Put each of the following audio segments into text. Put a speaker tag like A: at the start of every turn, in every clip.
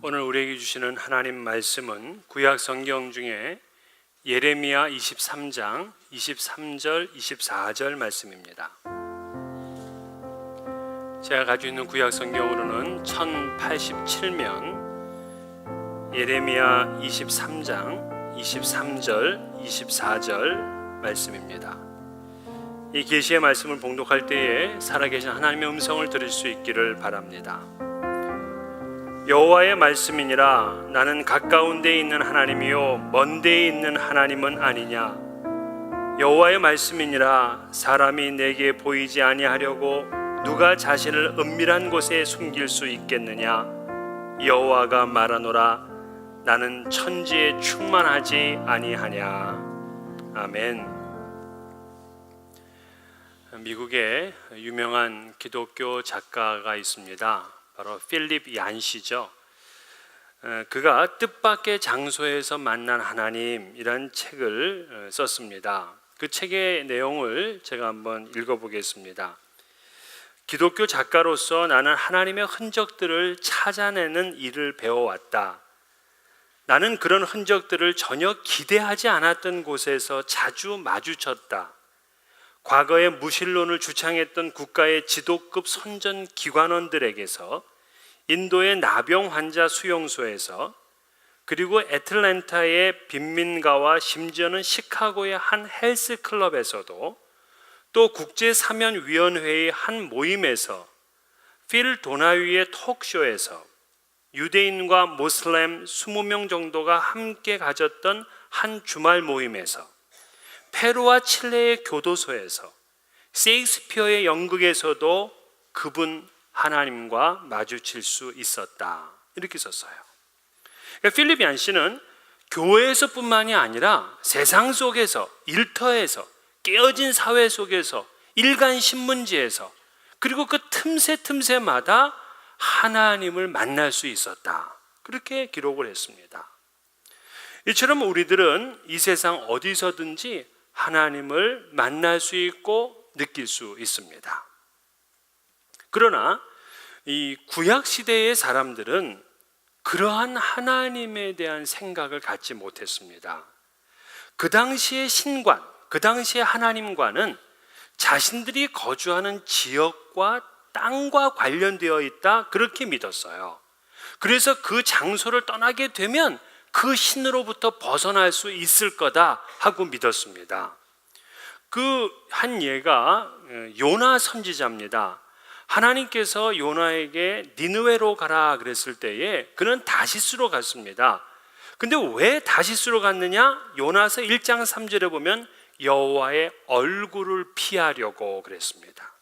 A: 오늘 우리에게 주시는 하나님 말씀은 구약 성경 중에 예레미야 23장 23절 24절 말씀입니다. 제가 가지고 있는 구약 성경으로는 1087면 예레미야 23장 23절 24절 말씀입니다. 이 계시의 말씀을 봉독할 때에 살아계신 하나님의 음성을 들을 수 있기를 바랍니다. 여호와의 말씀이니라. 나는 가까운 데에 있는 하나님이요 먼 데에 있는 하나님은 아니냐. 여호와의 말씀이니라. 사람이 내게 보이지 아니하려고 누가 자신을 은밀한 곳에 숨길 수 있겠느냐. 여호와가 말하노라. 나는 천지에 충만하지 아니하냐. 아멘. 미국에 유명한 기독교 작가가 있습니다. 바로 필립 얀시죠. 그가 뜻밖의 장소에서 만난 하나님이란 책을 썼습니다. 그 책의 내용을 제가 한번 읽어보겠습니다. 기독교 작가로서 나는 하나님의 흔적들을 찾아내는 일을 배워왔다. 나는 그런 흔적들을 전혀 기대하지 않았던 곳에서 자주 마주쳤다. 과거에 무신론을 주창했던 국가의 지도급 선전 기관원들에게서, 인도의 나병 환자 수용소에서, 그리고 애틀랜타의 빈민가와 심지어는 시카고의 한 헬스클럽에서도, 또 국제사면위원회의 한 모임에서, 필 도나휘의 톡쇼에서, 유대인과 모슬렘 20명 정도가 함께 가졌던 한 주말 모임에서, 페루와 칠레의 교도소에서, 셰익스피어의 연극에서도 그분 하나님과 마주칠 수 있었다. 이렇게 썼어요. 그러니까 필립 얀시는 교회에서뿐만이 아니라 세상 속에서, 일터에서, 깨어진 사회 속에서, 일간 신문지에서, 그리고 그 틈새마다 하나님을 만날 수 있었다. 그렇게 기록을 했습니다. 이처럼 우리들은 이 세상 어디서든지 하나님을 만날 수 있고 느낄 수 있습니다. 그러나 이 구약 시대의 사람들은 그러한 하나님에 대한 생각을 갖지 못했습니다. 그 당시의 신관, 그 당시의 하나님과는 자신들이 거주하는 지역과 땅과 관련되어 있다, 그렇게 믿었어요. 그래서 그 장소를 떠나게 되면 그 신으로부터 벗어날 수 있을 거다 하고 믿었습니다. 그 한 예가 요나 선지자입니다. 하나님께서 요나에게 니느웨로 가라 그랬을 때에 그는 다시스로 갔습니다. 근데 왜 다시스로 갔느냐? 요나서 1장 3절에 보면 여호와의 얼굴을 피하려고 그랬습니다.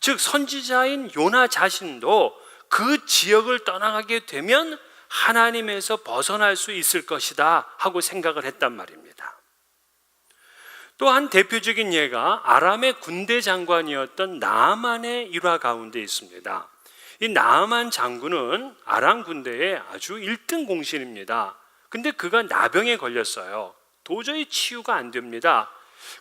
A: 즉 선지자인 요나 자신도 그 지역을 떠나가게 되면 하나님에서 벗어날 수 있을 것이다 하고 생각을 했단 말입니다. 또 한 대표적인 예가 아람의 군대 장관이었던 나아만의 일화 가운데 있습니다. 이 나아만 장군은 아람 군대의 아주 1등 공신입니다. 근데 그가 나병에 걸렸어요. 도저히 치유가 안 됩니다.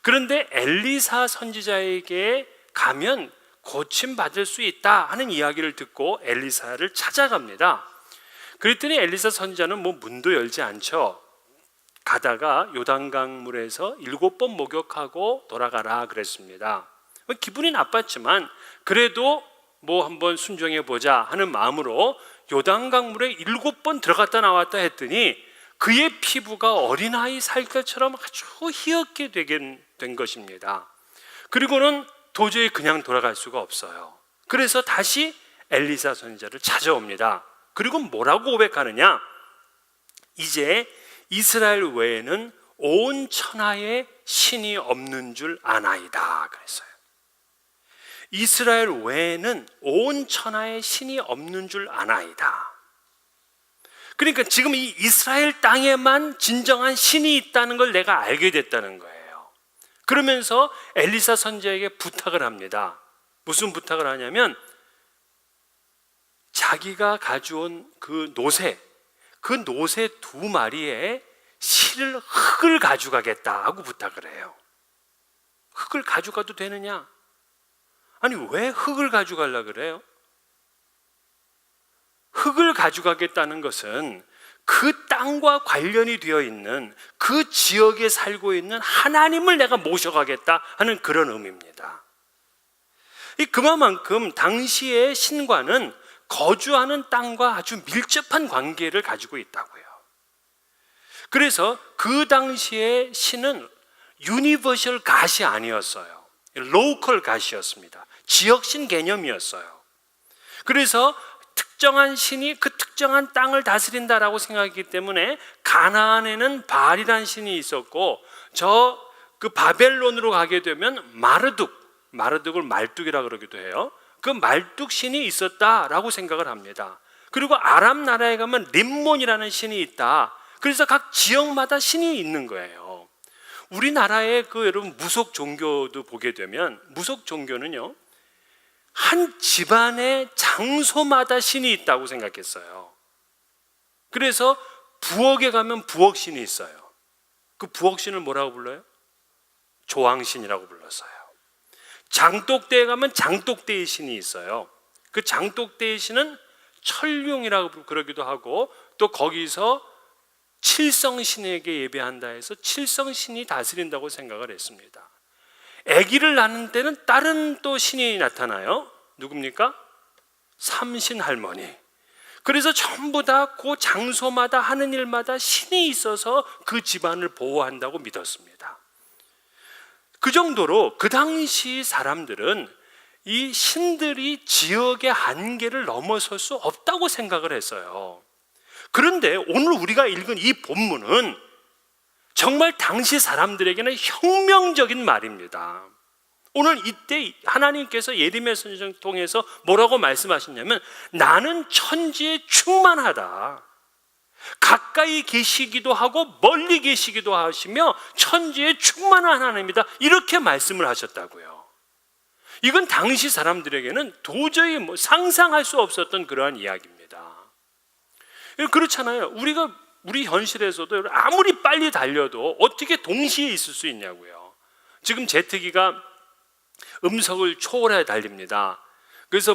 A: 그런데 엘리사 선지자에게 가면 고침받을 수 있다 하는 이야기를 듣고 엘리사를 찾아갑니다. 그랬더니 엘리사 선지자는 문도 열지 않죠. 가다가 요단강물에서 7번 목욕하고 돌아가라 그랬습니다. 기분이 나빴지만 그래도 한번 순종해 보자 하는 마음으로 요단강물에 7번 들어갔다 나왔다 했더니 그의 피부가 어린아이 살결처럼 아주 희었게 된 것입니다. 그리고는 도저히 그냥 돌아갈 수가 없어요. 그래서 다시 엘리사 선지자를 찾아옵니다. 그리고 뭐라고 고백하느냐? 이제 이스라엘 외에는 온 천하에 신이 없는 줄 아나이다 그랬어요. 이스라엘 외에는 온 천하에 신이 없는 줄 아나이다. 그러니까 지금 이 이스라엘 땅에만 진정한 신이 있다는 걸 내가 알게 됐다는 거예요. 그러면서 엘리사 선지자에게 부탁을 합니다. 무슨 부탁을 하냐면 자기가 가져온 그 노새 2마리의 흙을 가져가겠다 하고 부탁을 해요. 흙을 가져가도 되느냐? 아니 왜 흙을 가져가려고 그래요? 흙을 가져가겠다는 것은 그 땅과 관련이 되어 있는 그 지역에 살고 있는 하나님을 내가 모셔가겠다 하는 그런 의미입니다. 그만큼 당시의 신과는 거주하는 땅과 아주 밀접한 관계를 가지고 있다고요. 그래서 그 당시의 신은 유니버셜 갓이 아니었어요. 로컬 갓이었습니다. 지역신 개념이었어요. 그래서 특정한 신이 그 특정한 땅을 다스린다라고 생각했기 때문에 가나안에는 바알이라는 신이 있었고 그 바벨론으로 가게 되면 마르둑을 말뚝이라고 그러기도 해요. 그 말뚝 신이 있었다라고 생각을 합니다. 그리고 아람 나라에 가면 림몬이라는 신이 있다. 그래서 각 지역마다 신이 있는 거예요. 우리나라의 여러분 무속 종교도 보게 되면 무속 종교는요, 한 집안의 장소마다 신이 있다고 생각했어요. 그래서 부엌에 가면 부엌신이 있어요. 그 부엌신을 뭐라고 불러요? 조왕신이라고 불렀어요. 장독대에 가면 장독대의 신이 있어요. 그 장독대의 신은 철룡이라고 그러기도 하고, 또 거기서 칠성신에게 예배한다 해서 칠성신이 다스린다고 생각을 했습니다. 아기를 낳는 때는 다른 또 신이 나타나요. 누굽니까? 삼신 할머니. 그래서 전부 다 그 장소마다 하는 일마다 신이 있어서 그 집안을 보호한다고 믿었습니다. 그 정도로 그 당시 사람들은 이 신들이 지역의 한계를 넘어설 수 없다고 생각을 했어요. 그런데 오늘 우리가 읽은 이 본문은 정말 당시 사람들에게는 혁명적인 말입니다. 오늘 이때 하나님께서 예레미야 선지자를 통해서 뭐라고 말씀하셨냐면, 나는 천지에 충만하다. 가까이 계시기도 하고 멀리 계시기도 하시며 천지에 충만한 하나님이다. 이렇게 말씀을 하셨다고요. 이건 당시 사람들에게는 도저히 상상할 수 없었던 그러한 이야기입니다. 그렇잖아요. 우리 현실에서도 아무리 빨리 달려도 어떻게 동시에 있을 수 있냐고요. 지금 제트기가 음속을 초월해 달립니다. 그래서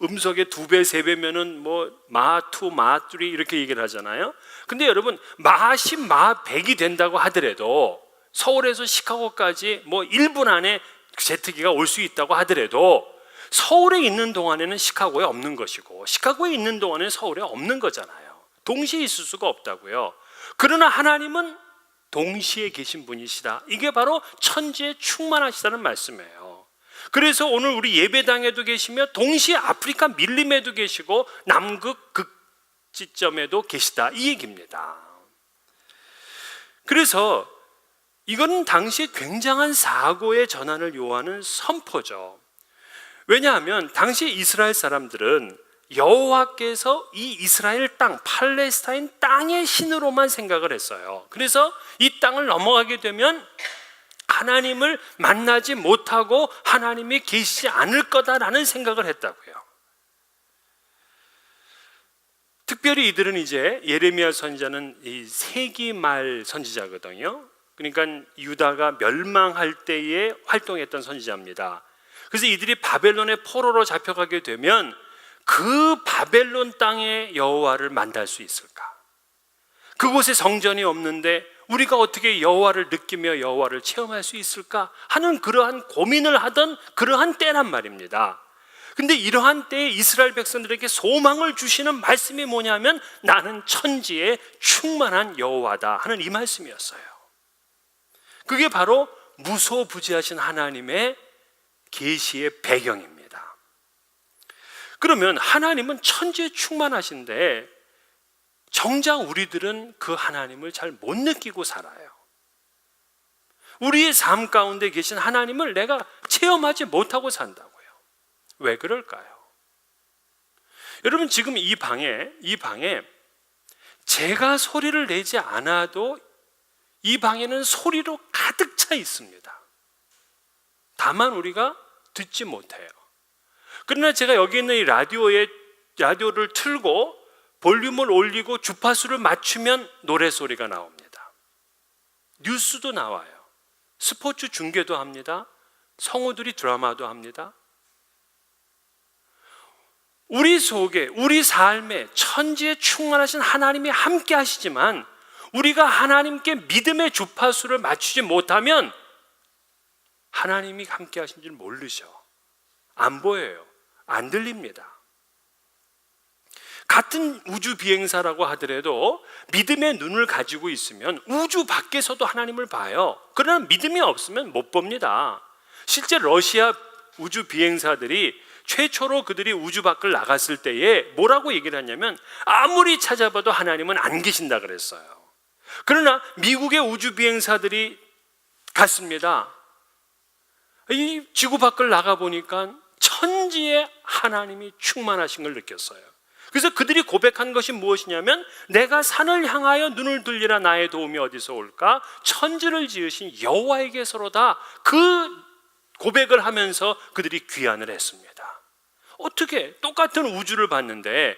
A: 음속의 2배, 3배면은 마2, 마3 이렇게 얘기를 하잖아요. 근데 여러분, 마10, 마100이 된다고 하더라도 서울에서 시카고까지 1분 안에 제트기가 올 수 있다고 하더라도 서울에 있는 동안에는 시카고에 없는 것이고 시카고에 있는 동안에는 서울에 없는 거잖아요. 동시에 있을 수가 없다고요. 그러나 하나님은 동시에 계신 분이시다. 이게 바로 천지에 충만하시다는 말씀이에요. 그래서 오늘 우리 예배당에도 계시며 동시에 아프리카 밀림에도 계시고 남극 극지점에도 계시다, 이 얘기입니다. 그래서 이건 당시에 굉장한 사고의 전환을 요하는 선포죠. 왜냐하면 당시 이스라엘 사람들은 여호와께서 이 이스라엘 땅, 팔레스타인 땅의 신으로만 생각을 했어요. 그래서 이 땅을 넘어가게 되면 하나님을 만나지 못하고 하나님이 계시지 않을 거다라는 생각을 했다고요. 특별히 이들은 이제 예레미야 선지자는 이 세기 말 선지자거든요. 그러니까 유다가 멸망할 때에 활동했던 선지자입니다. 그래서 이들이 바벨론의 포로로 잡혀가게 되면 그 바벨론 땅의 여호와를 만날 수 있을까? 그곳에 성전이 없는데 우리가 어떻게 여호와를 느끼며 여호와를 체험할 수 있을까 하는 그러한 고민을 하던 그러한 때란 말입니다. 근데 이러한 때에 이스라엘 백성들에게 소망을 주시는 말씀이 뭐냐면, 나는 천지에 충만한 여호와다 하는 이 말씀이었어요. 그게 바로 무소부지하신 하나님의 계시의 배경입니다. 그러면 하나님은 천지에 충만하신데 정작 우리들은 그 하나님을 잘 못 느끼고 살아요. 우리의 삶 가운데 계신 하나님을 내가 체험하지 못하고 산다고요. 왜 그럴까요? 여러분, 지금 이 방에 제가 소리를 내지 않아도 이 방에는 소리로 가득 차 있습니다. 다만 우리가 듣지 못해요. 그러나 제가 여기 있는 이 라디오를 틀고 볼륨을 올리고 주파수를 맞추면 노래소리가 나옵니다. 뉴스도 나와요. 스포츠 중계도 합니다. 성우들이 드라마도 합니다. 우리 속에, 우리 삶에 천지에 충만하신 하나님이 함께 하시지만 우리가 하나님께 믿음의 주파수를 맞추지 못하면 하나님이 함께 하신 줄 모르죠. 안 보여요. 안 들립니다. 같은 우주 비행사라고 하더라도 믿음의 눈을 가지고 있으면 우주 밖에서도 하나님을 봐요. 그러나 믿음이 없으면 못 봅니다. 실제 러시아 우주 비행사들이 최초로 그들이 우주 밖을 나갔을 때에 뭐라고 얘기를 하냐면 아무리 찾아봐도 하나님은 안 계신다 그랬어요. 그러나 미국의 우주 비행사들이 갔습니다. 이 지구 밖을 나가 보니까 천지에 하나님이 충만하신 걸 느꼈어요. 그래서 그들이 고백한 것이 무엇이냐면 내가 산을 향하여 눈을 들리라 나의 도움이 어디서 올까? 천지를 지으신 여호와에게서로다. 그 고백을 하면서 그들이 귀환을 했습니다. 어떻게 똑같은 우주를 봤는데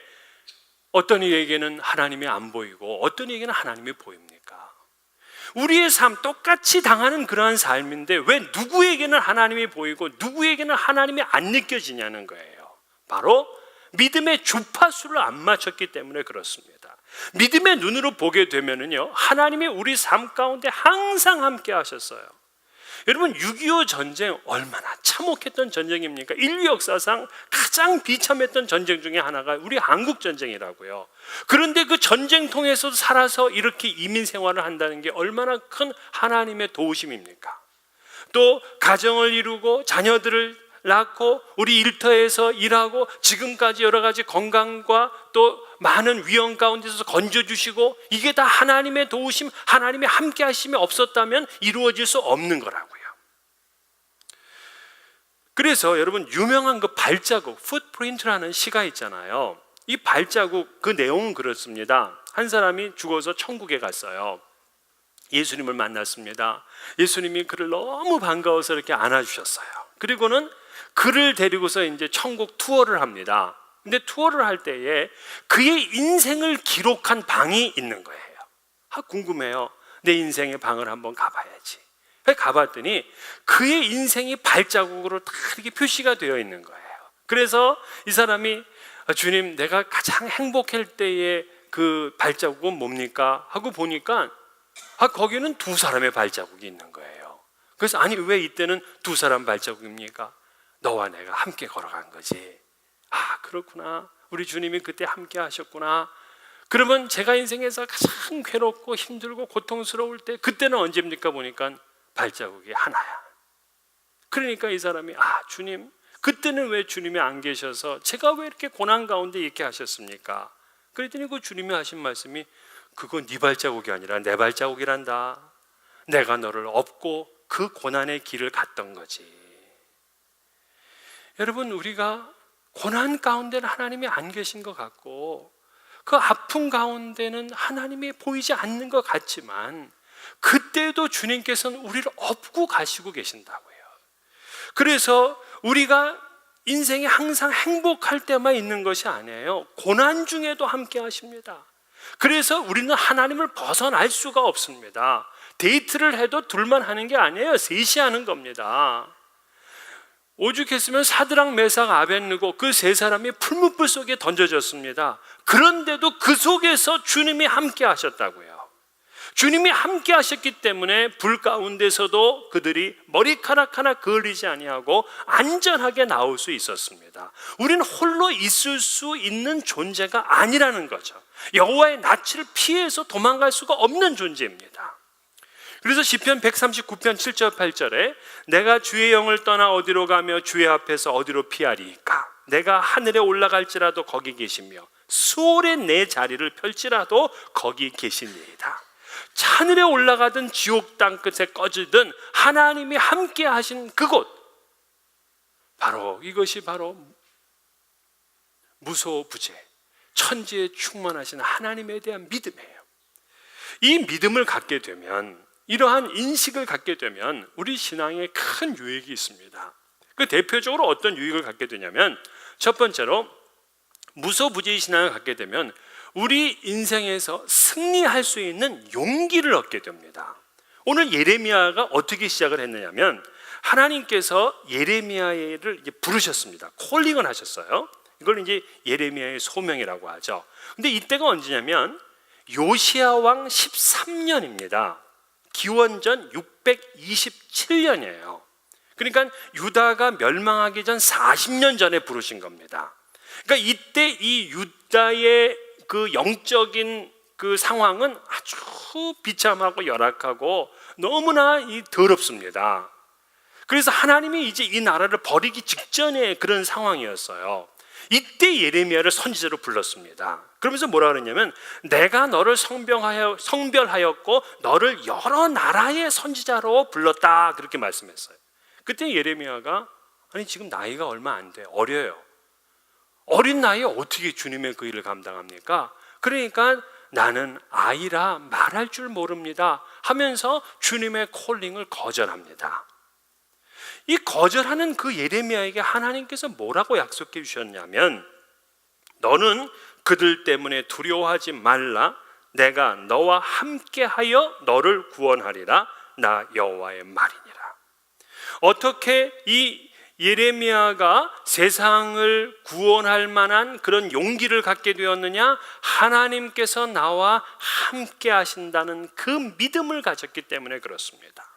A: 어떤 이에게는 하나님이 안 보이고 어떤 이에게는 하나님이 보입니까? 우리의 삶 똑같이 당하는 그러한 삶인데 왜 누구에게는 하나님이 보이고 누구에게는 하나님이 안 느껴지냐는 거예요. 바로 믿음의 주파수를 안 맞췄기 때문에 그렇습니다. 믿음의 눈으로 보게 되면은요, 하나님이 우리 삶 가운데 항상 함께 하셨어요. 여러분 6.25 전쟁 얼마나 참혹했던 전쟁입니까? 인류 역사상 가장 비참했던 전쟁 중에 하나가 우리 한국 전쟁이라고요. 그런데 그 전쟁통에서 살아서 이렇게 이민 생활을 한다는 게 얼마나 큰 하나님의 도우심입니까? 또 가정을 이루고 자녀들을 낳고 우리 일터에서 일하고 지금까지 여러 가지 건강과 또 많은 위험 가운데서 건져주시고 이게 다 하나님의 도우심, 하나님의 함께 하심이 없었다면 이루어질 수 없는 거라고요. 그래서 여러분 유명한 그 발자국, 풋프린트라는 시가 있잖아요. 이 발자국 그 내용은 그렇습니다. 한 사람이 죽어서 천국에 갔어요. 예수님을 만났습니다. 예수님이 그를 너무 반가워서 이렇게 안아주셨어요. 그리고는 그를 데리고서 이제 천국 투어를 합니다. 근데 투어를 할 때에 그의 인생을 기록한 방이 있는 거예요. 궁금해요. 내 인생의 방을 한번 가봐야지. 가봤더니 그의 인생이 발자국으로 다 이렇게 표시가 되어 있는 거예요. 그래서 이 사람이 주님, 내가 가장 행복할 때의 그 발자국은 뭡니까? 하고 보니까 거기는 두 사람의 발자국이 있는 거예요. 그래서 아니 왜 이때는 두 사람 발자국입니까? 너와 내가 함께 걸어간 거지. 그렇구나. 우리 주님이 그때 함께 하셨구나. 그러면 제가 인생에서 가장 괴롭고 힘들고 고통스러울 때 그때는 언제입니까? 보니까 발자국이 하나야. 그러니까 이 사람이 주님, 그때는 왜 주님이 안 계셔서 제가 왜 이렇게 고난 가운데 이렇게 하셨습니까? 그랬더니 그 주님이 하신 말씀이 그건 네 발자국이 아니라 내 발자국이란다. 내가 너를 업고 그 고난의 길을 갔던 거지. 여러분 우리가 고난 가운데는 하나님이 안 계신 것 같고 그 아픔 가운데는 하나님이 보이지 않는 것 같지만 그때도 주님께서는 우리를 업고 가시고 계신다고요. 그래서 우리가 인생에 항상 행복할 때만 있는 것이 아니에요. 고난 중에도 함께 하십니다. 그래서 우리는 하나님을 벗어날 수가 없습니다. 데이트를 해도 둘만 하는 게 아니에요. 셋이 하는 겁니다. 오죽했으면 사드락, 메삭, 아벳느고 그 세 사람이 풀무불 속에 던져졌습니다. 그런데도 그 속에서 주님이 함께 하셨다고요. 주님이 함께 하셨기 때문에 불 가운데서도 그들이 머리카락 하나 그을리지 아니하고 안전하게 나올 수 있었습니다. 우리는 홀로 있을 수 있는 존재가 아니라는 거죠. 여호와의 낯을 피해서 도망갈 수가 없는 존재입니다. 그래서 시편 139편 7절 8절에 내가 주의 영을 떠나 어디로 가며 주의 앞에서 어디로 피하리까? 내가 하늘에 올라갈지라도 거기 계시며 수월에 내 자리를 펼지라도 거기 계시니이다. 하늘에 올라가든 지옥 땅 끝에 꺼지든 하나님이 함께 하신 그곳, 바로 이것이 바로 무소부재 천지에 충만하신 하나님에 대한 믿음이에요. 이 믿음을 갖게 되면, 이러한 인식을 갖게 되면 우리 신앙에 큰 유익이 있습니다. 그 대표적으로 어떤 유익을 갖게 되냐면, 첫 번째로 무소부재의 신앙을 갖게 되면 우리 인생에서 승리할 수 있는 용기를 얻게 됩니다. 오늘 예레미야가 어떻게 시작을 했느냐면, 하나님께서 예레미야를 부르셨습니다. 콜링을 하셨어요. 이걸 이제 예레미야의 소명이라고 하죠. 근데 이때가 언제냐면 요시야 왕 13년입니다. 기원전 627년이에요. 그러니까 유다가 멸망하기 전 40년 전에 부르신 겁니다. 그러니까 이때 이 유다의 그 영적인 그 상황은 아주 비참하고 열악하고 너무나 더럽습니다. 그래서 하나님이 이제 이 나라를 버리기 직전의 그런 상황이었어요. 이때 예레미야를 선지자로 불렀습니다. 그러면서 뭐라 그러냐면 내가 너를 성별하였고 너를 여러 나라의 선지자로 불렀다, 그렇게 말씀했어요. 그때 예레미야가 아니 지금 나이가 얼마 안 돼, 어려요. 어린 나이에 어떻게 주님의 그 일을 감당합니까? 그러니까 나는 아이라 말할 줄 모릅니다 하면서 주님의 콜링을 거절합니다. 이 거절하는 그 예레미야에게 하나님께서 뭐라고 약속해 주셨냐면 너는 그들 때문에 두려워하지 말라. 내가 너와 함께하여 너를 구원하리라. 나 여호와의 말이니라. 어떻게 이 예레미야가 세상을 구원할 만한 그런 용기를 갖게 되었느냐? 하나님께서 나와 함께 하신다는 그 믿음을 가졌기 때문에 그렇습니다.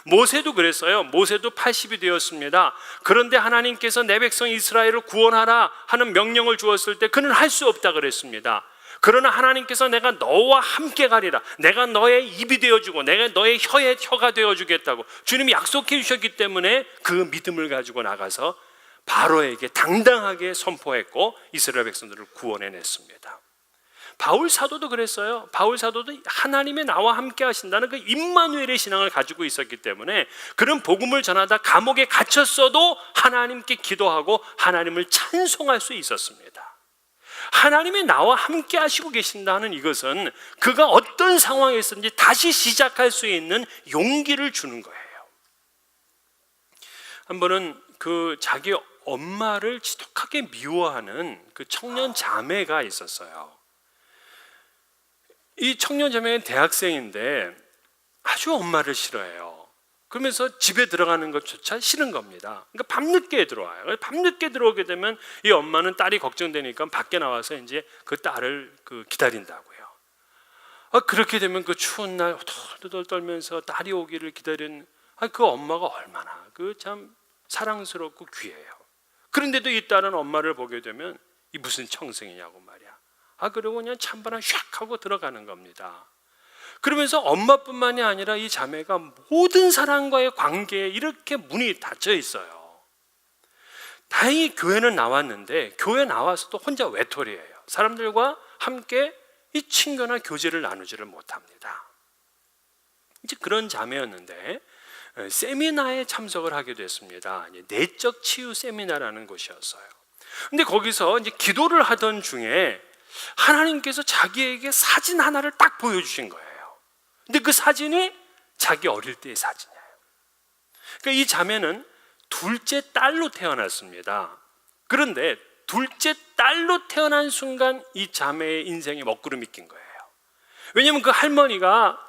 A: 모세도 그랬어요. 모세도 80이 되었습니다. 그런데 하나님께서 내 백성 이스라엘을 구원하라 하는 명령을 주었을 때 그는 할 수 없다 그랬습니다. 그러나 하나님께서 내가 너와 함께 가리라, 내가 너의 입이 되어주고 내가 너의 혀의 혀가 되어주겠다고 주님이 약속해 주셨기 때문에 그 믿음을 가지고 나가서 바로에게 당당하게 선포했고 이스라엘 백성들을 구원해냈습니다. 바울 사도도 그랬어요. 바울 사도도 하나님의 나와 함께 하신다는 그 임마누엘의 신앙을 가지고 있었기 때문에 그런 복음을 전하다 감옥에 갇혔어도 하나님께 기도하고 하나님을 찬송할 수 있었습니다. 하나님이 나와 함께 하시고 계신다는 이것은 그가 어떤 상황에 있든지 다시 시작할 수 있는 용기를 주는 거예요. 한 번은 그 자기 엄마를 지독하게 미워하는 그 청년 자매가 있었어요. 이 청년 자매는 대학생인데 아주 엄마를 싫어해요. 그러면서 집에 들어가는 것조차 싫은 겁니다. 그러니까 밤늦게 들어와요. 밤늦게 들어오게 되면 이 엄마는 딸이 걱정되니까 밖에 나와서 이제 그 딸을 기다린다고요. 그렇게 되면 그 추운 날 덜덜 떨면서 딸이 오기를 기다리는 그 엄마가 얼마나 그 참 사랑스럽고 귀해요. 그런데도 이 딸은 엄마를 보게 되면 이 무슨 청승이냐고 말이야. 그러고 그냥 찬바람 샥 하고 들어가는 겁니다. 그러면서 엄마뿐만이 아니라 이 자매가 모든 사람과의 관계에 이렇게 문이 닫혀 있어요. 다행히 교회는 나왔는데 교회 나와서도 혼자 외톨이에요. 사람들과 함께 이 친교나 교제를 나누지를 못합니다. 이제 그런 자매였는데 세미나에 참석을 하게 됐습니다. 내적 치유 세미나라는 곳이었어요. 근데 거기서 이제 기도를 하던 중에 하나님께서 자기에게 사진 하나를 딱 보여주신 거예요. 근데 그 사진이 자기 어릴 때의 사진이에요. 그러니까 이 자매는 둘째 딸로 태어났습니다. 그런데 둘째 딸로 태어난 순간 이 자매의 인생에 먹구름이 낀 거예요. 왜냐하면 그 할머니가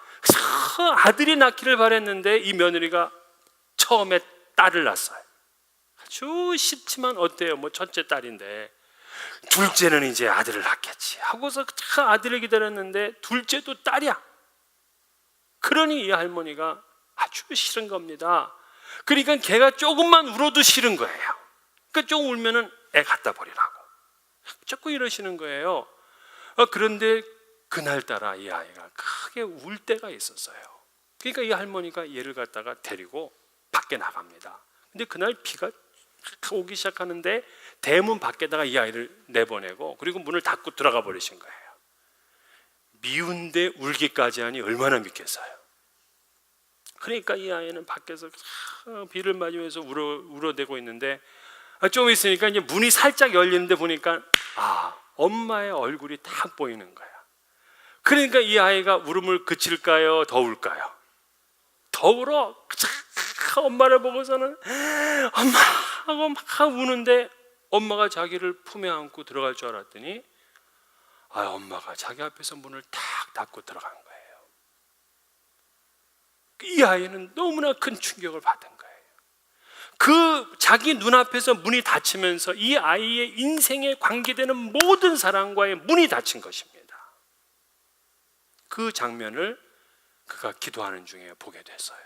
A: 아들이 낳기를 바랬는데 이 며느리가 처음에 딸을 낳았어요. 아주 쉽지만 어때요? 뭐 첫째 딸인데 둘째는 이제 아들을 낳겠지 하고서 아들을 기다렸는데 둘째도 딸이야. 그러니 이 할머니가 아주 싫은 겁니다. 그러니까 걔가 조금만 울어도 싫은 거예요. 그러니까 조금 울면은 애 갖다 버리라고 자꾸 이러시는 거예요. 그런데 그날따라 이 아이가 크게 울 때가 있었어요. 그러니까 이 할머니가 얘를 갖다가 데리고 밖에 나갑니다. 근데 그날 비가 오기 시작하는데 대문 밖에다가 이 아이를 내보내고 그리고 문을 닫고 들어가 버리신 거예요. 미운데 울기까지 하니 얼마나 믿겠어요. 그러니까 이 아이는 밖에서 비를 맞으면서 울어대고 있는데 좀 있으니까 이제 문이 살짝 열리는데 보니까 엄마의 얼굴이 딱 보이는 거야. 그러니까 이 아이가 울음을 그칠까요? 더 울까요? 더 울어. 엄마를 보고서는 엄마 하고 막 우는데 엄마가 자기를 품에 안고 들어갈 줄 알았더니 엄마가 자기 앞에서 문을 탁 닫고 들어간 거예요. 이 아이는 너무나 큰 충격을 받은 거예요. 그 자기 눈앞에서 문이 닫히면서 이 아이의 인생에 관계되는 모든 사람과의 문이 닫힌 것입니다. 그 장면을 그가 기도하는 중에 보게 됐어요.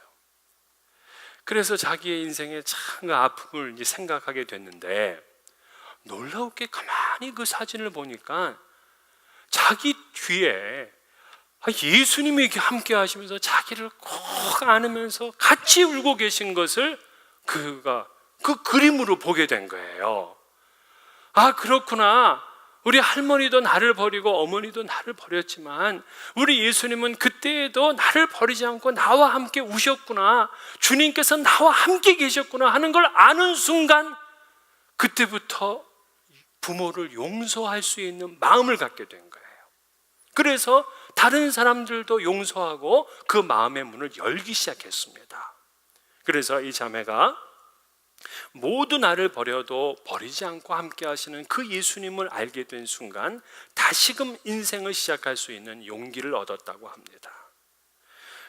A: 그래서 자기의 인생의 참 아픔을 이제 생각하게 됐는데, 놀라웠게 가만히 그 사진을 보니까 자기 뒤에 예수님이 이렇게 함께 하시면서 자기를 꼭 안으면서 같이 울고 계신 것을 그가 그 그림으로 보게 된 거예요. 아, 그렇구나. 우리 할머니도 나를 버리고 어머니도 나를 버렸지만 우리 예수님은 그때에도 나를 버리지 않고 나와 함께 우셨구나, 주님께서 나와 함께 계셨구나 하는 걸 아는 순간, 그때부터 부모를 용서할 수 있는 마음을 갖게 된 거예요. 그래서 다른 사람들도 용서하고 그 마음의 문을 열기 시작했습니다. 그래서 이 자매가 모두 나를 버려도 버리지 않고 함께 하시는 그 예수님을 알게 된 순간 다시금 인생을 시작할 수 있는 용기를 얻었다고 합니다.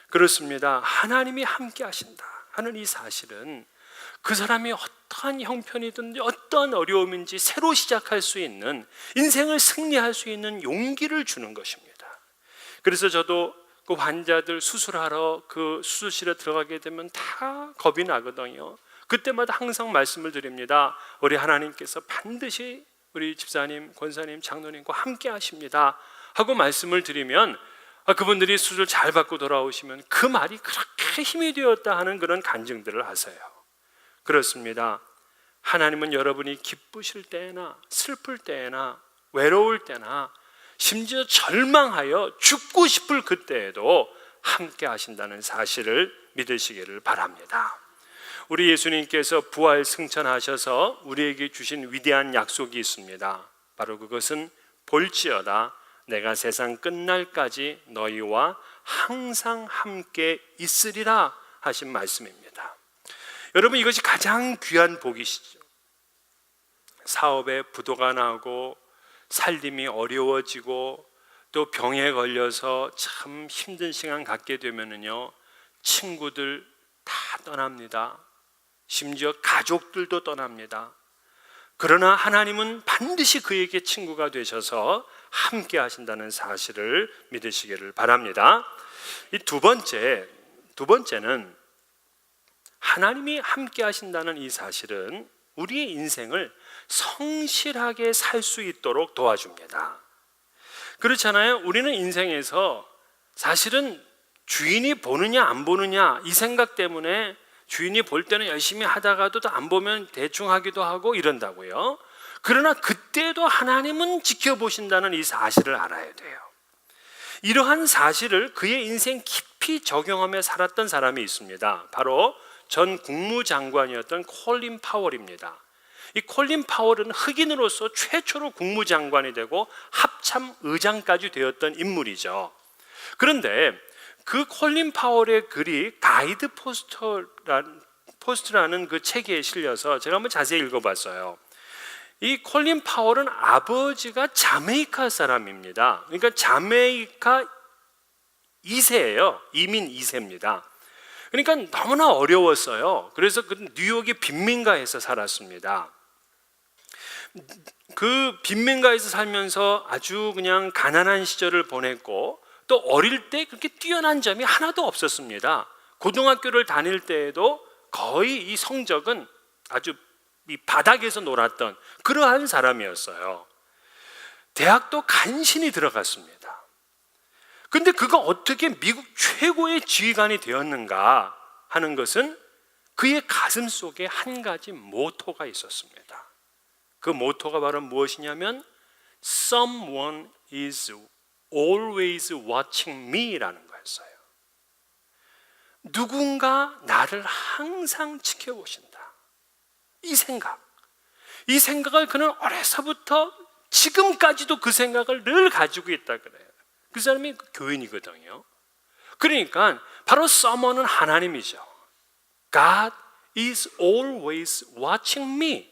A: 그렇습니다. 하나님이 함께 하신다 하는 이 사실은 그 사람이 어떠한 형편이든지 어떠한 어려움인지 새로 시작할 수 있는, 인생을 승리할 수 있는 용기를 주는 것입니다. 그래서 저도 그 환자들 수술하러 그 수술실에 들어가게 되면 다 겁이 나거든요. 그때마다 항상 말씀을 드립니다. 우리 하나님께서 반드시 우리 집사님, 권사님, 장로님과 함께 하십니다 하고 말씀을 드리면, 그분들이 수술 잘 받고 돌아오시면 그 말이 그렇게 힘이 되었다 하는 그런 간증들을 하세요. 그렇습니다. 하나님은 여러분이 기쁘실 때나 슬플 때나 외로울 때나 심지어 절망하여 죽고 싶을 그때에도 함께 하신다는 사실을 믿으시기를 바랍니다. 우리 예수님께서 부활 승천하셔서 우리에게 주신 위대한 약속이 있습니다. 바로 그것은 볼지어다 내가 세상 끝날까지 너희와 항상 함께 있으리라 하신 말씀입니다. 여러분, 이것이 가장 귀한 복이시죠. 사업에 부도가 나고 살림이 어려워지고 또 병에 걸려서 참 힘든 시간 갖게 되면은요, 친구들 다 떠납니다. 심지어 가족들도 떠납니다. 그러나 하나님은 반드시 그에게 친구가 되셔서 함께 하신다는 사실을 믿으시기를 바랍니다. 이 두 번째는 하나님이 함께 하신다는 이 사실은 우리의 인생을 성실하게 살 수 있도록 도와줍니다. 그렇잖아요. 우리는 인생에서 사실은 주인이 보느냐 안 보느냐 이 생각 때문에 주인이 볼 때는 열심히 하다가도 안 보면 대충 하기도 하고 이런다고요. 그러나 그때도 하나님은 지켜보신다는 이 사실을 알아야 돼요. 이러한 사실을 그의 인생 깊이 적용하며 살았던 사람이 있습니다. 바로 전 국무장관이었던 콜린 파월입니다. 이 콜린 파월은 흑인으로서 최초로 국무장관이 되고 합참의장까지 되었던 인물이죠. 그런데 그 콜린 파월의 글이 가이드 포스트라는 그 책에 실려서 제가 한번 자세히 읽어봤어요. 이 콜린 파월은 아버지가 자메이카 사람입니다. 그러니까 자메이카 2세예요. 이민 2세입니다. 그러니까 너무나 어려웠어요. 그래서 그 뉴욕의 빈민가에서 살았습니다. 그 빈민가에서 살면서 아주 그냥 가난한 시절을 보냈고, 또 어릴 때 그렇게 뛰어난 점이 하나도 없었습니다. 고등학교를 다닐 때에도 거의 이 성적은 아주 이 바닥에서 놀았던 그러한 사람이었어요. 대학도 간신히 들어갔습니다. 근데 그가 어떻게 미국 최고의 지휘관이 되었는가 하는 것은 그의 가슴 속에 한 가지 모토가 있었습니다. 그 모토가 바로 무엇이냐면 Someone is always watching me라는 거였어요. 누군가 나를 항상 지켜보신다. 이 생각을 그는 어려서부터 지금까지도 그 생각을 늘 가지고 있다 그래요. 그 사람이 교인이거든요. 그러니까 바로 someone은 하나님이죠. God is always watching me.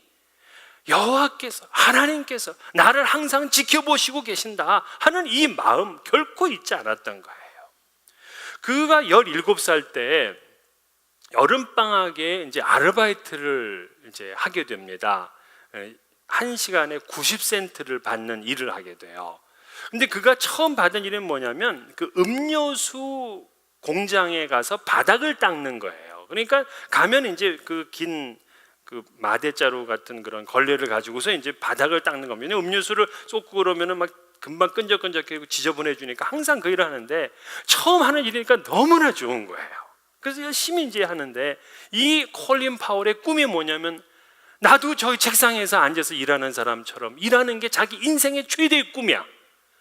A: 여호와께서, 하나님께서 나를 항상 지켜보시고 계신다 하는 이 마음 결코 잊지 않았던 거예요. 그가 17살 때 여름 방학에 이제 아르바이트를 이제 하게 됩니다. 1시간에 90센트를 받는 일을 하게 돼요. 근데 그가 처음 받은 일은 뭐냐면 그 음료수 공장에 가서 바닥을 닦는 거예요. 그러니까 가면 이제 그 긴 그 마대자루 같은 그런 걸레를 가지고서 이제 바닥을 닦는 겁니다. 음료수를 쏟고 그러면은 막 금방 끈적끈적해지고 지저분해지니까 항상 그 일을 하는데 처음 하는 일이니까 너무나 좋은 거예요. 그래서 열심히 이제 하는데 이 콜린 파월의 꿈이 뭐냐면 나도 저희 책상에서 앉아서 일하는 사람처럼 일하는 게 자기 인생의 최대의 꿈이야.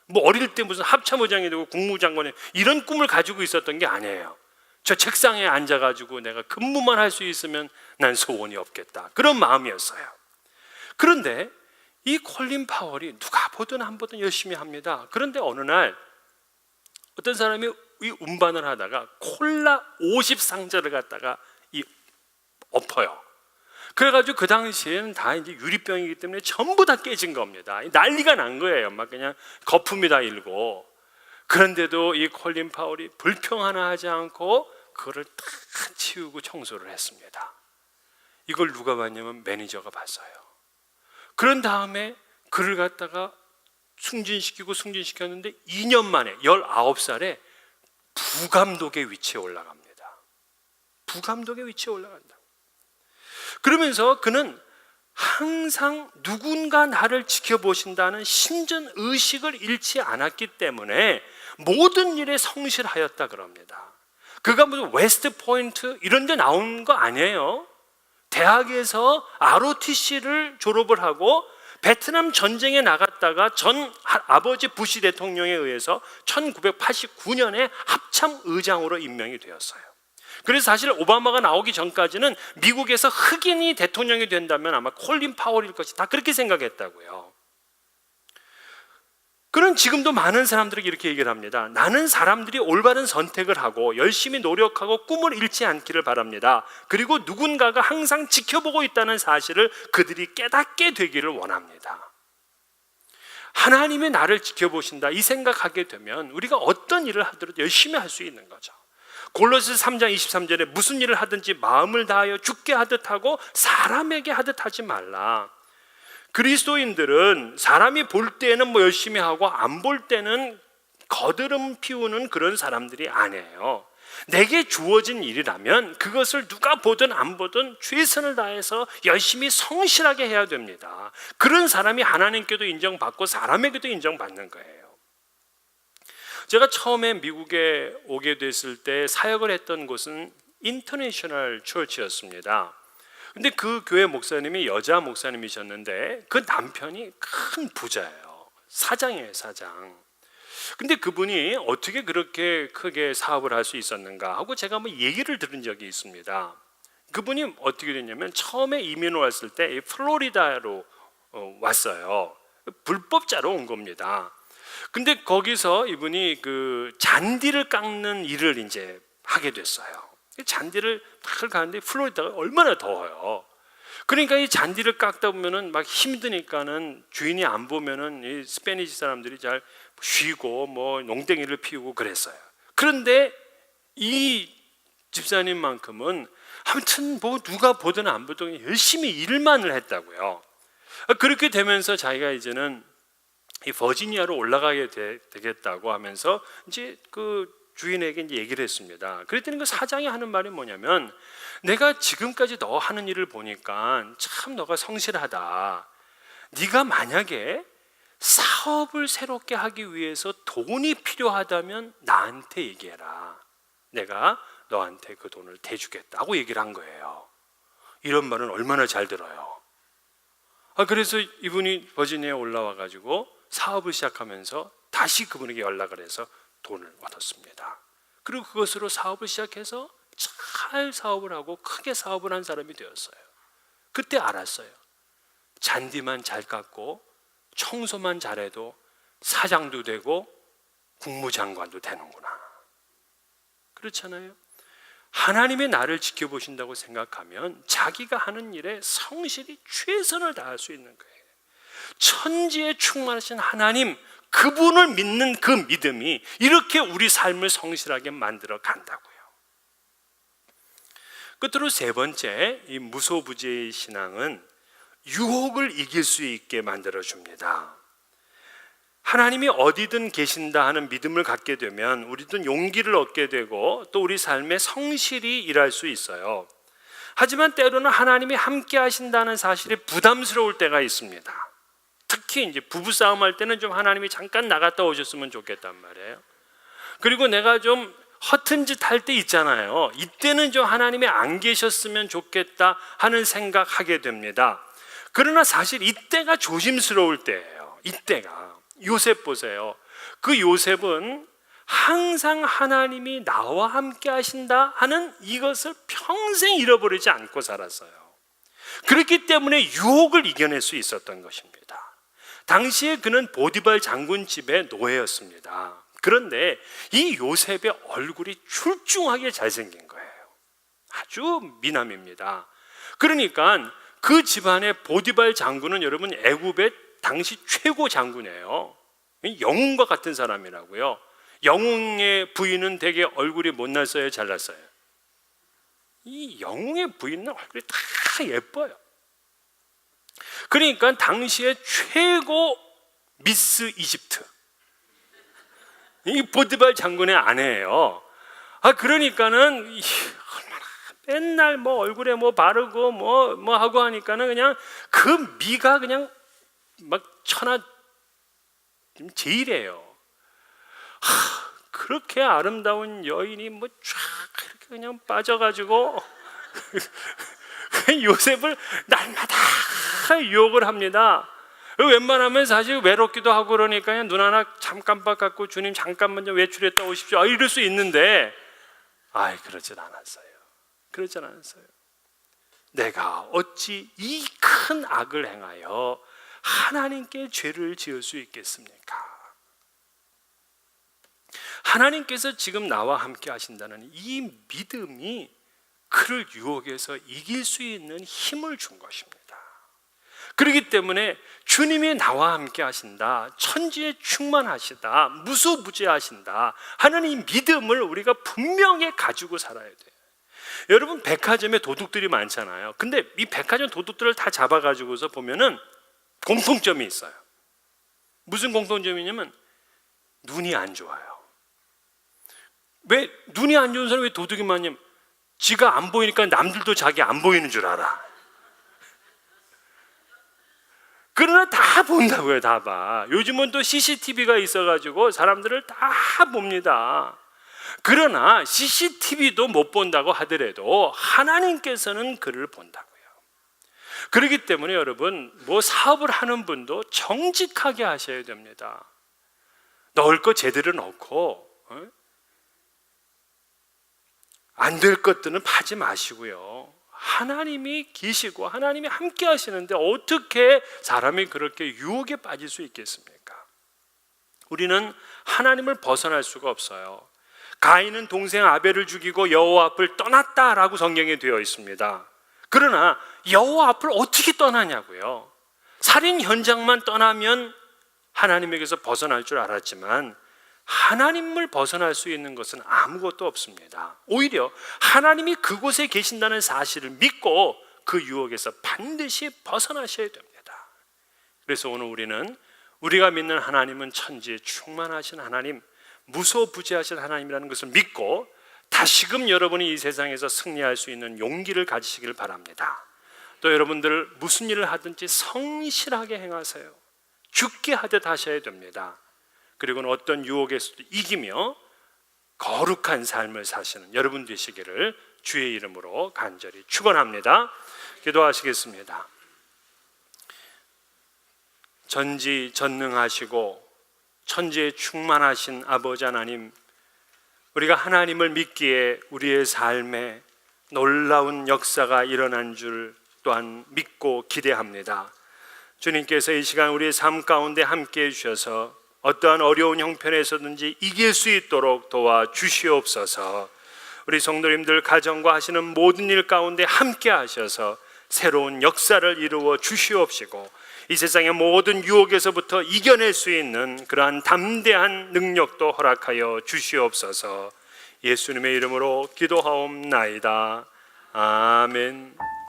A: 뭐 어릴 때 무슨 합참의장이 되고 국무장관이 이런 꿈을 가지고 있었던 게 아니에요. 저 책상에 앉아가지고 내가 근무만 할 수 있으면 난 소원이 없겠다, 그런 마음이었어요. 그런데 이 콜린 파월이 누가 보든 안 보든 열심히 합니다. 그런데 어느 날 어떤 사람이 이 운반을 하다가 콜라 50상자를 갖다가 엎어요. 그래가지고 그 당시에는 다 이제 유리병이기 때문에 전부 다 깨진 겁니다. 난리가 난 거예요. 막 그냥 거품이 다 일고. 그런데도 이 콜린 파월이 불평 하나 하지 않고 그거를 다 치우고 청소를 했습니다. 이걸 누가 봤냐면 매니저가 봤어요. 그런 다음에 그를 갖다가 승진시켰는데 2년 만에 19살에 부감독의 위치에 올라갑니다. 부감독의 위치에 올라간다. 그러면서 그는 항상 누군가 나를 지켜보신다는 신전 의식을 잃지 않았기 때문에 모든 일에 성실하였다 그럽니다. 그가 무슨 웨스트 포인트 이런 데 나온 거 아니에요. 대학에서 ROTC를 졸업을 하고 베트남 전쟁에 나갔다가 전 아버지 부시 대통령에 의해서 1989년에 합참 의장으로 임명이 되었어요. 그래서 사실 오바마가 나오기 전까지는 미국에서 흑인이 대통령이 된다면 아마 콜린 파월일 것이다, 그렇게 생각했다고요. 그런 지금도 많은 사람들이 이렇게 얘기를 합니다. 나는 사람들이 올바른 선택을 하고 열심히 노력하고 꿈을 잃지 않기를 바랍니다. 그리고 누군가가 항상 지켜보고 있다는 사실을 그들이 깨닫게 되기를 원합니다. 하나님이 나를 지켜보신다 이 생각하게 되면 우리가 어떤 일을 하더라도 열심히 할 수 있는 거죠. 골로새서 3장 23절에 무슨 일을 하든지 마음을 다하여 죽게 하듯 하고 사람에게 하듯 하지 말라. 그리스도인들은 사람이 볼 때는 뭐 열심히 하고 안 볼 때는 거드름 피우는 그런 사람들이 아니에요. 내게 주어진 일이라면 그것을 누가 보든 안 보든 최선을 다해서 열심히 성실하게 해야 됩니다. 그런 사람이 하나님께도 인정받고 사람에게도 인정받는 거예요. 제가 처음에 미국에 오게 됐을 때 사역을 했던 곳은 인터내셔널 처치였습니다. 근데 그 교회 목사님이 여자 목사님이셨는데 그 남편이 큰 부자예요. 사장이에요, 사장. 근데 그분이 어떻게 그렇게 크게 사업을 할 수 있었는가 하고 제가 한번 얘기를 들은 적이 있습니다. 그분이 어떻게 됐냐면 처음에 이민 왔을 때 플로리다로 왔어요. 불법자로 온 겁니다. 근데 거기서 이분이 그 잔디를 깎는 일을 이제 하게 됐어요. 잔디를 탁 가는데 플로리다가 얼마나 더워요. 그러니까 이 잔디를 깎다 보면은 막 힘드니까는 주인이 안 보면은 이 스페니시 사람들이 잘 쉬고 뭐 농땡이를 피우고 그랬어요. 그런데 이 집사님만큼은 아무튼 뭐 누가 보든 안 보든 열심히 일만을 했다고요. 그렇게 되면서 자기가 이제는 이 버지니아로 올라가게 되겠다고 하면서 이제 그 주인에게 이제 얘기를 했습니다. 그랬더니 그 사장이 하는 말이 뭐냐면 내가 지금까지 너 하는 일을 보니까 참 너가 성실하다. 네가 만약에 사업을 새롭게 하기 위해서 돈이 필요하다면 나한테 얘기해라. 내가 너한테 그 돈을 대주겠다고 얘기를 한 거예요. 이런 말은 얼마나 잘 들어요. 그래서 이분이 버지니아에 올라와 가지고 사업을 시작하면서 다시 그분에게 연락을 해서 돈을 얻었습니다. 그리고 그것으로 사업을 시작해서 잘 사업을 하고 크게 사업을 한 사람이 되었어요. 그때 알았어요. 잔디만 잘 깎고 청소만 잘해도 사장도 되고 국무장관도 되는구나. 그렇잖아요. 하나님이 나를 지켜보신다고 생각하면 자기가 하는 일에 성실히 최선을 다할 수 있는 거예요. 천지에 충만하신 하나님, 그분을 믿는 그 믿음이 이렇게 우리 삶을 성실하게 만들어 간다고요. 끝으로 세 번째, 이 무소부지의 신앙은 유혹을 이길 수 있게 만들어줍니다. 하나님이 어디든 계신다 하는 믿음을 갖게 되면 우리도 용기를 얻게 되고 또 우리 삶에 성실히 일할 수 있어요. 하지만 때로는 하나님이 함께 하신다는 사실이 부담스러울 때가 있습니다. 특히 이제 부부싸움 할 때는 좀 하나님이 잠깐 나갔다 오셨으면 좋겠단 말이에요. 그리고 내가 좀 허튼 짓 할 때 있잖아요. 이때는 좀 하나님이 안 계셨으면 좋겠다 하는 생각하게 됩니다. 그러나 사실 이때가 조심스러울 때예요. 이때가. 요셉 보세요. 그 요셉은 항상 하나님이 나와 함께 하신다 하는 이것을 평생 잃어버리지 않고 살았어요. 그렇기 때문에 유혹을 이겨낼 수 있었던 것입니다. 당시에 그는 보디발 장군 집의 노예였습니다. 그런데 이 요셉의 얼굴이 출중하게 잘생긴 거예요. 아주 미남입니다. 그러니까 그 집안의 보디발 장군은 여러분 애굽의 당시 최고 장군이에요. 영웅과 같은 사람이라고요. 영웅의 부인은 되게 얼굴이 못났어요, 잘났어요? 이 영웅의 부인은 얼굴이 다 예뻐요. 그러니까 당시에 최고 미스 이집트, 이 보디발 장군의 아내예요. 그러니까는 얼마나 맨날 뭐 얼굴에 뭐 바르고 뭐 하고 하니까는 그냥 그 미가 그냥 막 천하 제일이에요. 그렇게 아름다운 여인이 뭐 쫙 이렇게 그냥 빠져가지고 요셉을 날마다 유혹을 합니다. 웬만하면 사실 외롭기도 하고 그러니까 눈 하나 잠깐 깜빡 주님 잠깐만 좀 외출했다 오십시오 이럴 수 있는데 그러진 않았어요. 그러진 않았어요. 내가 어찌 이 큰 악을 행하여 하나님께 죄를 지을 수 있겠습니까? 하나님께서 지금 나와 함께 하신다는 이 믿음이 그를 유혹에서 이길 수 있는 힘을 준 것입니다. 그렇기 때문에 주님이 나와 함께 하신다, 천지에 충만하시다, 무소부지하신다 하는 이 믿음을 우리가 분명히 가지고 살아야 돼요. 여러분, 백화점에 도둑들이 많잖아요. 근데 이 백화점 도둑들을 다 잡아가지고서 보면은 공통점이 있어요. 무슨 공통점이냐면 눈이 안 좋아요. 왜 눈이 안 좋은 사람이 왜 도둑이 많냐면 지가 안 보이니까 남들도 자기 안 보이는 줄 알아. 그러나 다 본다고요. 다 봐. 요즘은 또 CCTV가 있어가지고 사람들을 다 봅니다. 그러나 CCTV도 못 본다고 하더라도 하나님께서는 그를 본다고요. 그렇기 때문에 여러분, 뭐 사업을 하는 분도 정직하게 하셔야 됩니다. 넣을 거 제대로 넣고 안 될 것들은 파지 마시고요. 하나님이 계시고 하나님이 함께 하시는데 어떻게 사람이 그렇게 유혹에 빠질 수 있겠습니까? 우리는 하나님을 벗어날 수가 없어요. 가인은 동생 아벨을 죽이고 여호와 앞을 떠났다라고 성경에 되어 있습니다. 그러나 여호와 앞을 어떻게 떠나냐고요? 살인 현장만 떠나면 하나님에게서 벗어날 줄 알았지만 하나님을 벗어날 수 있는 것은 아무것도 없습니다. 오히려 하나님이 그곳에 계신다는 사실을 믿고 그 유혹에서 반드시 벗어나셔야 됩니다. 그래서 오늘 우리는 우리가 믿는 하나님은 천지에 충만하신 하나님, 무소부지하신 하나님이라는 것을 믿고 다시금 여러분이 이 세상에서 승리할 수 있는 용기를 가지시길 바랍니다. 또 여러분들 무슨 일을 하든지 성실하게 행하세요. 죽게 하듯 하셔야 됩니다. 그리고는 어떤 유혹에서도 이기며 거룩한 삶을 사시는 여러분 되시기를 주의 이름으로 간절히 축원합니다. 기도하시겠습니다. 전지전능하시고 천지에 충만하신 아버지 하나님, 우리가 하나님을 믿기에 우리의 삶에 놀라운 역사가 일어난 줄 또한 믿고 기대합니다. 주님께서 이 시간 우리의 삶 가운데 함께해 주셔서 어떠한 어려운 형편에서든지 이길 수 있도록 도와주시옵소서. 우리 성도님들 가정과 하시는 모든 일 가운데 함께 하셔서 새로운 역사를 이루어 주시옵시고 이 세상의 모든 유혹에서부터 이겨낼 수 있는 그러한 담대한 능력도 허락하여 주시옵소서. 예수님의 이름으로 기도하옵나이다. 아멘.